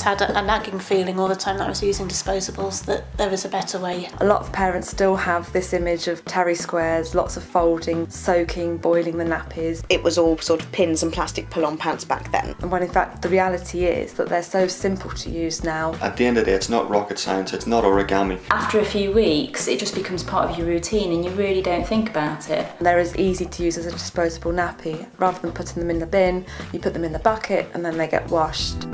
had a nagging feeling all the time that I was using disposables, that there was a better way. A lot of parents still have this image of terry squares, lots of folding, soaking, boiling the nappies. It was all sort of pins and plastic pull-on pants back then. And when in fact the reality is that they're so simple to use now. At the end of the day, it's not rocket science, it's not origami. After a few weeks, it just becomes part of your routine and you really don't think about it. They're as easy to use as a disposable nappy. Rather than putting them in the bin, you put them in the bucket and then they get washed.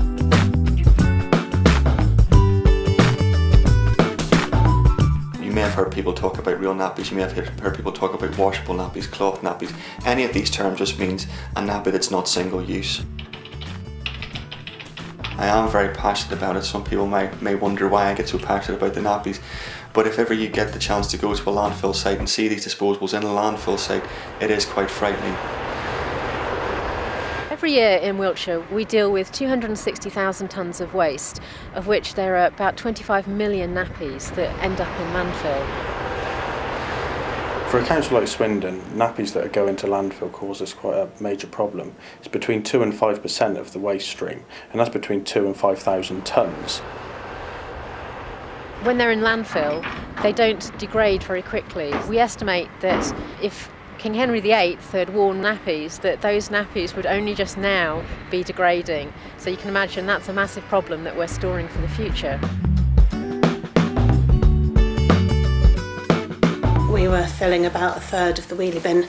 You may have heard people talk about real nappies, you may have heard people talk about washable nappies, cloth nappies. Any of these terms just means a nappy that's not single use. I am very passionate about it. Some people may wonder why I get so passionate about the nappies, but if ever you get the chance to go to a landfill site and see these disposables in a landfill site, it is quite frightening. Every year in Wiltshire we deal with 260,000 tonnes of waste, of which there are about 25 million nappies that end up in landfill. For a council like Swindon, nappies that go into landfill cause us quite a major problem. It's between 2 and 5% of the waste stream, and that's between 2 and 5,000 tonnes. When they're in landfill, they don't degrade very quickly. We estimate that if King Henry VIII had worn nappies, that those nappies would only just now be degrading. So you can imagine that's a massive problem that we're storing for the future. We were filling about a third of the wheelie bin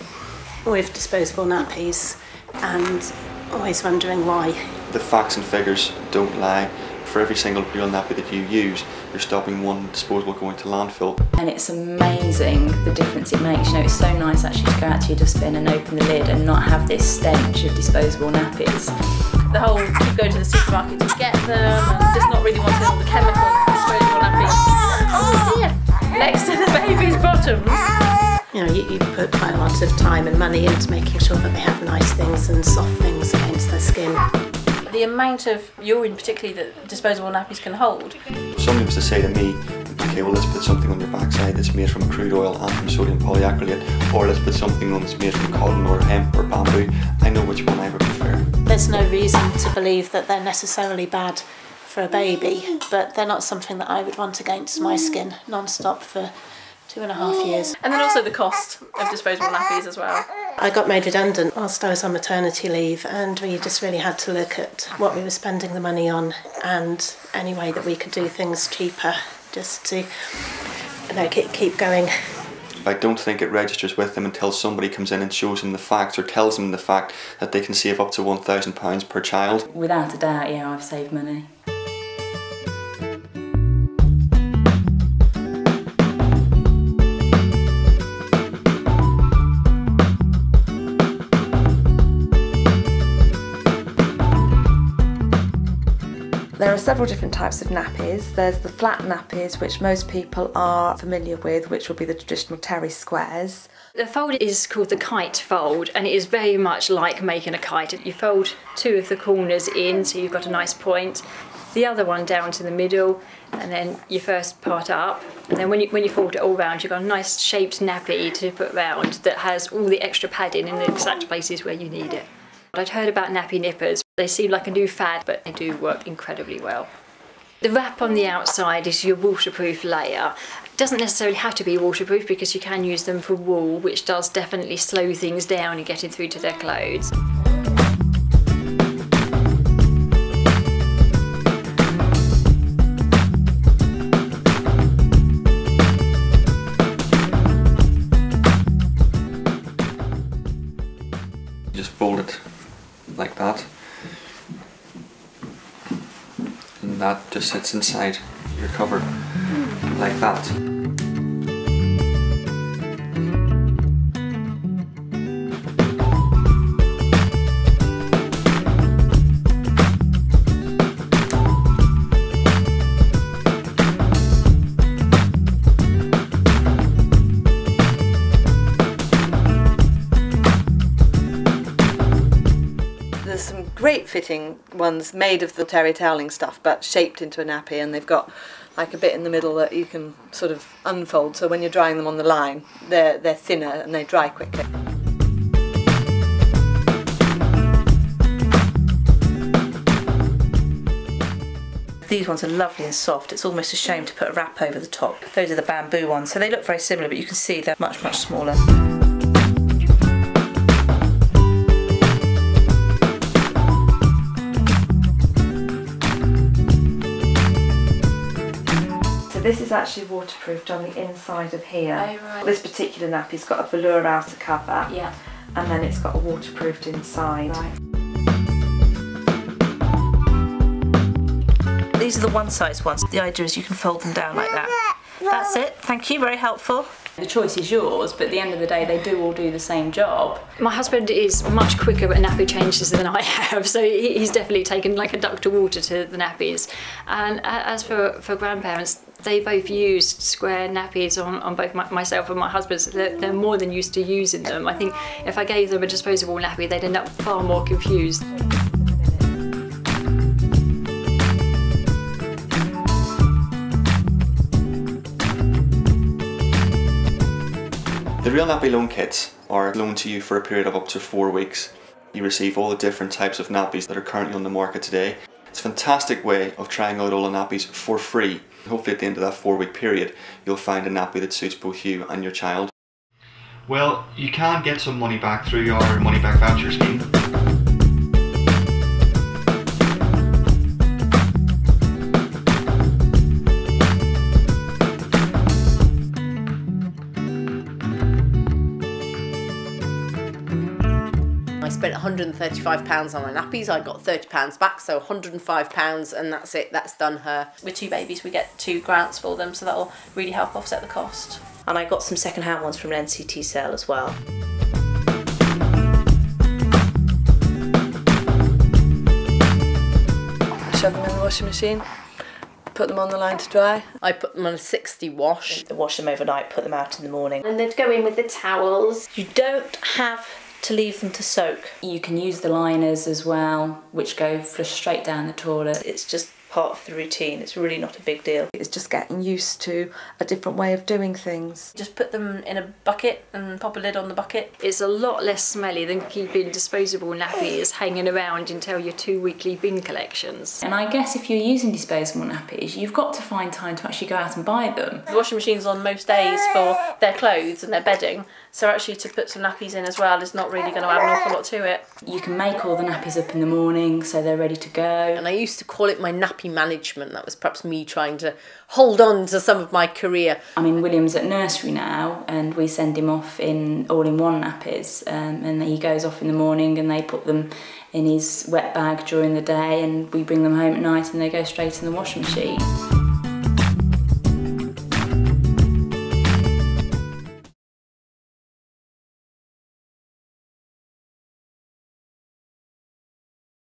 with disposable nappies and always wondering why. The facts and figures don't lie. For every single real nappy that you use, you're stopping one disposable going to landfill. And it's amazing the difference it makes. You know, it's so nice actually to go out to your dustbin and open the lid and not have this stench of disposable nappies. The whole you go to the supermarket to get them and just not really wanting all the chemical disposable nappies. Oh dear! Next to the baby's bottoms. You know, you put quite a lot of time and money into making sure that they have nice things and soft things against their skin. The amount of urine particularly that disposable nappies can hold. Somebody was to say to me, okay, well let's put something on your backside that's made from crude oil and from sodium polyacrylate, or let's put something on that's made from cotton or hemp or bamboo, I know which one I would prefer. There's no reason to believe that they're necessarily bad for a baby, but they're not something that I would want against my skin non-stop for 2.5 years. And then also the cost of disposable nappies as well. I got made redundant whilst I was on maternity leave, and we just really had to look at what we were spending the money on and any way that we could do things cheaper, just to keep going. I don't think it registers with them until somebody comes in and shows them the facts or tells them the fact that they can save up to £1,000 per child. Without a doubt, yeah, I've saved money. There are several different types of nappies. There's the flat nappies, which most people are familiar with, which will be the traditional terry squares. The fold is called the kite fold, and it is very much like making a kite. You fold 2 of the corners in, so you've got a nice point, the other one down to the middle, and then your first part up. And then when you fold it all round, you've got a nice shaped nappy to put round that has all the extra padding in the exact places where you need it. I'd heard about nappy nippers. They seem like a new fad, but they do work incredibly well. The wrap on the outside is your waterproof layer. It doesn't necessarily have to be waterproof because you can use them for wool, which does definitely slow things down in getting through to their clothes. Just fold it like that, and that just sits inside your cover like that. There's some great fitting ones made of the terry toweling stuff but shaped into a nappy, and they've got like a bit in the middle that you can sort of unfold, so when you're drying them on the line they're thinner and they dry quickly. These ones are lovely and soft. It's almost a shame to put a wrap over the top. Those are the bamboo ones. So they look very similar, but you can see they're much, much smaller. This is actually waterproofed on the inside of here. Oh, right. This particular nappy's got a velour outer cover, Yeah. and then it's got a waterproofed inside. Right. These are the one-size ones. The idea is you can fold them down like that. That's it. Thank you. Very helpful. The choice is yours, but at the end of the day, they do all do the same job. My husband is much quicker at nappy changes than I have, so he's definitely taken like a duck to water to the nappies. And as for grandparents, they both used square nappies on both myself and my husband, so they're more than used to using them. I think if I gave them a disposable nappy, they'd end up far more confused. The Real Nappy loan kits are loaned to you for a period of up to 4 weeks. You receive all the different types of nappies that are currently on the market today. It's a fantastic way of trying out all the nappies for free. Hopefully at the end of that 4-week period, you'll find a nappy that suits both you and your child. Well, you can get some money back through your money back voucher scheme. I spent £135 on my nappies. I got £30 back, so £105, and that's it. That's done her. With 2 babies, we get 2 grants for them, so that'll really help offset the cost. And I got some second-hand ones from an NCT sale as well. Shove them in the washing machine, put them on the line to dry. I put them on a 60 wash. Wash them overnight, put them out in the morning. And they'd go in with the towels. You don't have to leave them to soak. You can use the liners as well, which go flush straight down the toilet. It's just part of the routine. It's really not a big deal. It's just getting used to a different way of doing things. Just put them in a bucket and pop a lid on the bucket. It's a lot less smelly than keeping disposable nappies hanging around until your 2 weekly bin collections. And I guess if you're using disposable nappies, you've got to find time to actually go out and buy them. The washing machine's on most days for their clothes and their bedding, so actually to put some nappies in as well is not really going to add an awful lot to it. You can make all the nappies up in the morning so they're ready to go. And I used to call it my nappy management. That was perhaps me trying to hold on to some of my career. I mean, William's at nursery now, and we send him off in all-in-one nappies, and he goes off in the morning and they put them in his wet bag during the day, and we bring them home at night and they go straight in the washing machine.